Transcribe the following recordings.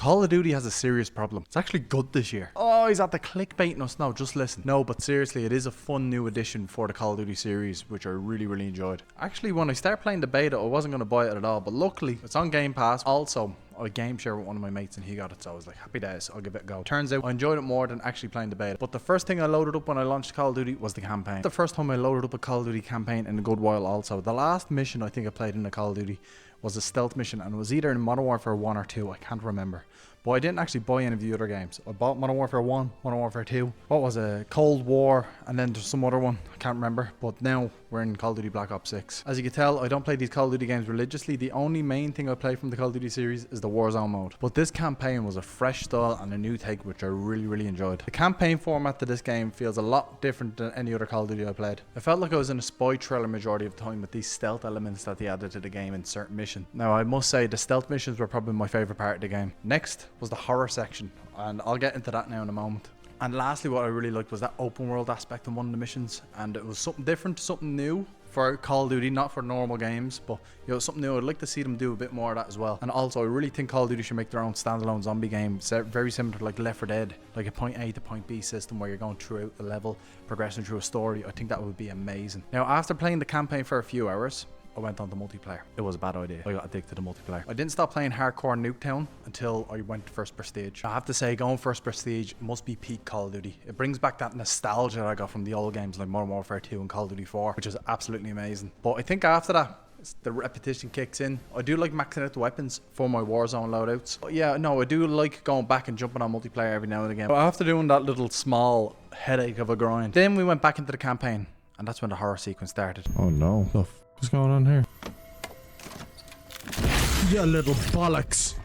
Call of Duty has a serious problem. It's actually good this year. Oh, he's at the clickbaiting us. No, just listen. No, but seriously, it is a fun new addition for the Call of Duty series, which I really enjoyed. Actually, when I started playing the beta, I wasn't going to buy it at all, but luckily, it's on Game Pass. Also, I game share with one of my mates and he got it, so I was like, happy days, I'll give it a go. Turns out I enjoyed it more than actually playing the beta. But the first thing I loaded up when I launched Call of Duty was the campaign. The first time I loaded up a Call of Duty campaign in a good while also. The last mission I think I played in the Call of Duty was a stealth mission, and it was either in Modern Warfare 1 or 2, I can't remember. But I didn't actually buy any of the other games. I bought Modern Warfare 1, Modern Warfare 2. What was it? Cold War, and then there's some other one. I can't remember. But now we're in Call of Duty Black Ops 6. As you can tell, I don't play these Call of Duty games religiously. The only main thing I play from the Call of Duty series is the Warzone mode. But this campaign was a fresh style and a new take, which I really enjoyed. The campaign format to this game feels a lot different than any other Call of Duty I played. I felt like I was in a spy thriller majority of the time with these stealth elements that they added to the game in certain missions. Now, I must say the stealth missions were probably my favorite part of the game. Next was the horror section, and I'll get into that now in a moment. And lastly, what I really liked was that open world aspect in one of the missions, and it was something different, something new for Call of Duty, not for normal games, but you know, something new. I'd like to see them do a bit more of that as well. And also, I really think Call of Duty should make their own standalone zombie game, very similar to like Left 4 Dead, like a point A to point B system where you're going throughout the level, progressing through a story. I think that would be amazing. Now, after playing the campaign for a few hours, I went on to multiplayer. It was a bad idea. I got addicted to multiplayer. I didn't stop playing hardcore Nuketown until I went to First Prestige. I have to say, going First Prestige must be peak Call of Duty. It brings back that nostalgia I got from the old games like Modern Warfare 2 and Call of Duty 4, which is absolutely amazing. But I think after that, the repetition kicks in. I do like maxing out the weapons for my Warzone loadouts. But yeah, no, I do like going back and jumping on multiplayer every now and again. But after doing that little small headache of a grind, then we went back into the campaign, and that's when the horror sequence started. Oh no. What's going on here? You little bollocks.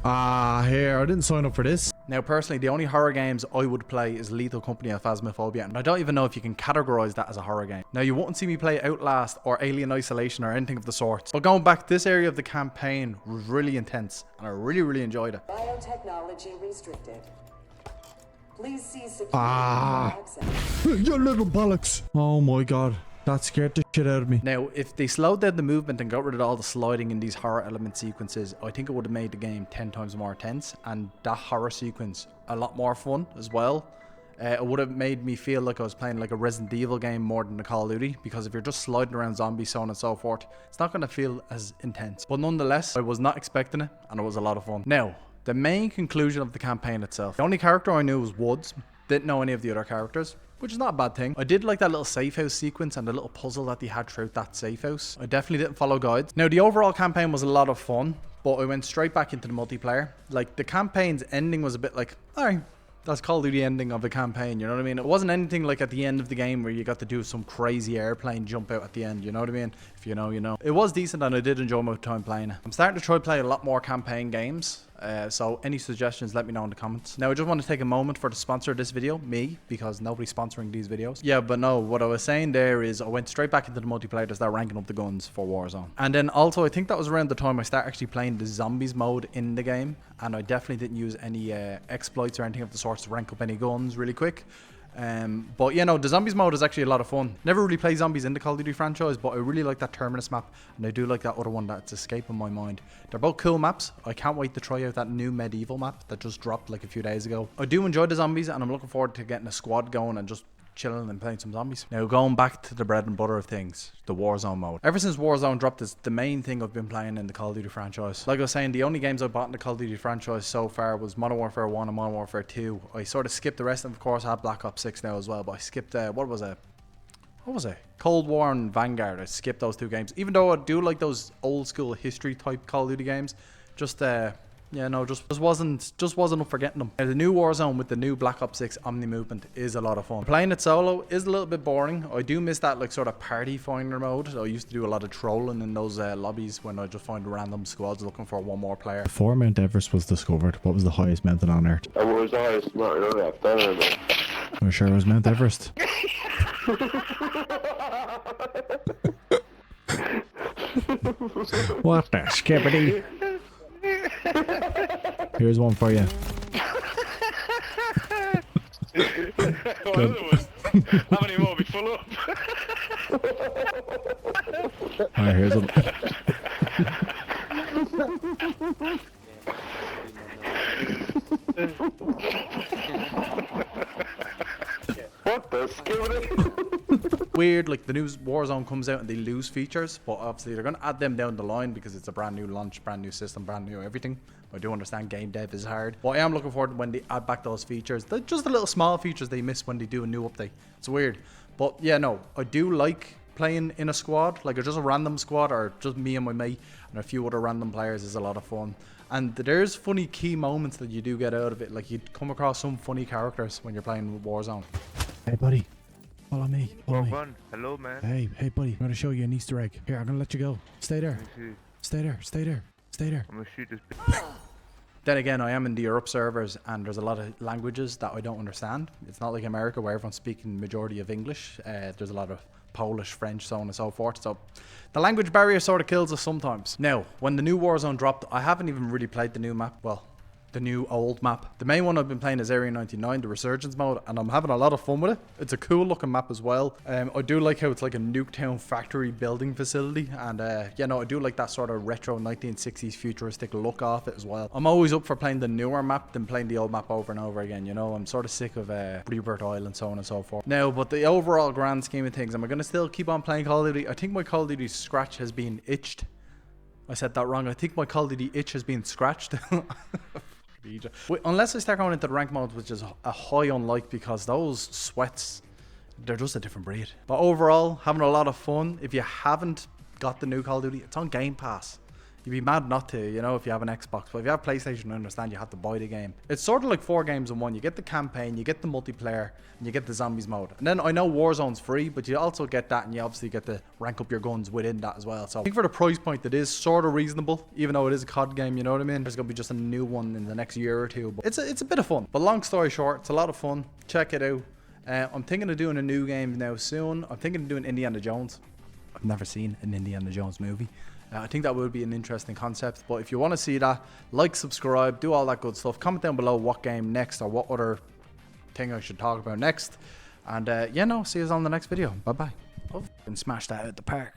Here, I didn't sign up for this. Now, personally, the only horror games I would play is Lethal Company and Phasmophobia, and I don't even know if you can categorize that as a horror game. Now, you won't see me play Outlast or Alien Isolation or anything of the sort. But going back, this area of the campaign was really intense, and I really enjoyed it. Biotechnology restricted. Please see security access. You little bollocks. Oh my god. That scared the shit out of me. Now, if they slowed down the movement and got rid of all the sliding in these horror element sequences, I think it would have made the game 10 times more tense, and that horror sequence a lot more fun as well. It would have made me feel like I was playing like a Resident Evil game more than a Call of Duty, because if you're just sliding around zombies, so on and so forth, it's not going to feel as intense. But nonetheless, I was not expecting it, and it was a lot of fun. Now, the main conclusion of the campaign itself. The only character I knew was Woods. Didn't know any of the other characters, which is not a bad thing. I did like that little safe house sequence and the little puzzle that they had throughout that safe house. I definitely didn't follow guides. Now, the overall campaign was a lot of fun, but I went straight back into the multiplayer. Like, the campaign's ending was a bit like, alright, that's Call of Duty ending of the campaign, you know what I mean? It wasn't anything like at the end of the game where you got to do some crazy airplane jump out at the end, you know what I mean? If you know, you know. It was decent, and I did enjoy my time playing it. I'm starting to try play a lot more campaign games. So any suggestions, let me know in the comments. Now, I just want to take a moment for the sponsor of this video, me, because nobody's sponsoring these videos. Yeah, but no, what I was saying there is I went straight back into the multiplayer to start ranking up the guns for Warzone. And then also, I think that was around the time I started actually playing the zombies mode in the game, and I definitely didn't use any exploits or anything of the sorts to rank up any guns really quick. But you know, the zombies mode is actually a lot of fun. Never really played zombies in the Call of Duty franchise, but I really like that Terminus map, and I do like that other one that's escaping my mind. They're both cool maps. I can't wait to try out that new medieval map that just dropped like a few days ago. I do enjoy the zombies, and I'm looking forward to getting a squad going and just chilling and playing some zombies. Now, going back to the bread and butter of things, the Warzone mode. Ever since Warzone dropped, it's the main thing I've been playing in the Call of Duty franchise. Like I was saying, the only games I bought in the Call of Duty franchise so far was Modern Warfare 1 and Modern Warfare 2. I sort of skipped the rest, and of course I have Black Ops 6 now as well, but I skipped, what was it? Cold War and Vanguard. I skipped those two games. Even though I do like those old school history type Call of Duty games, just yeah, no, just wasn't up for getting them. Now, the new Warzone with the new Black Ops 6 Omni movement is a lot of fun. Playing it solo is a little bit boring. I do miss that like sort of party finder mode. I used to do a lot of trolling in those lobbies when I just find random squads looking for one more player. Before Mount Everest was discovered, what was the highest mountain on Earth? What was the highest mountain on Earth? I don't know. I'm sure it was Mount Everest. What the skippity? Here's one for you. How many more be full up? Alright, here's one. Weird, like the new Warzone comes out and they lose features, but obviously they're going to add them down the line because it's a brand new launch, brand new system, brand new everything. I do understand game dev is hard, but I am looking forward to when they add back those features. They're just the little small features they miss when they do a new update. It's weird, but yeah, no, I do like playing in a squad, like just a random squad or just me and my mate and a few other random players is a lot of fun. And there's funny key moments that you do get out of it, like you come across some funny characters when you're playing with Warzone. Hey, buddy. Follow me. Follow me. One. Hello, man. Hey, buddy. I'm going to show you an Easter egg. Here, I'm going to let you go. Stay there. Stay there. Stay there. Stay there. I'm gonna shoot this. Then again, I am in the Europe servers and there's a lot of languages that I don't understand. It's not like America where everyone's speaking majority of English. There's a lot of Polish, French, so on and so forth. So the language barrier sort of kills us sometimes. Now, when the new Warzone dropped, I haven't even really played the new map. Well, the new old map. The main one I've been playing is Area 99, the Resurgence mode, and I'm having a lot of fun with it. It's a cool looking map as well. I do like how it's like a Nuketown factory building facility, and yeah, no, I do like that sort of retro 1960s futuristic look off it as well. I'm always up for playing the newer map than playing the old map over and over again, you know. I'm sort of sick of Rebirth Island, so on and so forth. Now, but the overall grand scheme of things, am I going to still keep on playing Call of Duty? I think my Call of Duty scratch has been itched. I said that wrong. I think my Call of Duty itch has been scratched. Unless I start going into the rank mode, which is a high unlike, because those sweats, they're just a different breed. But overall, having a lot of fun. If you haven't got the new Call of Duty, it's on Game Pass. You'd be mad not to, you know, if you have an Xbox. But if you have PlayStation, I understand you have to buy the game. It's sort of like 4 games in one. You get the campaign, you get the multiplayer, and you get the zombies mode. And then I know Warzone's free, but you also get that, and you obviously get to rank up your guns within that as well. So I think for the price point, it is sort of reasonable, even though it is a COD game, you know what I mean? There's going to be just a new one in the next year or two. But it's a bit of fun. But long story short, it's a lot of fun. Check it out. I'm thinking of doing a new game now soon. I'm thinking of doing Indiana Jones. I've never seen an Indiana Jones movie. I think that would be an interesting concept. But if you want to see that, like, subscribe, do all that good stuff. Comment down below what game next or what other thing I should talk about next. And yeah, no, see you on the next video. Bye bye. Oh, and smash that out the park.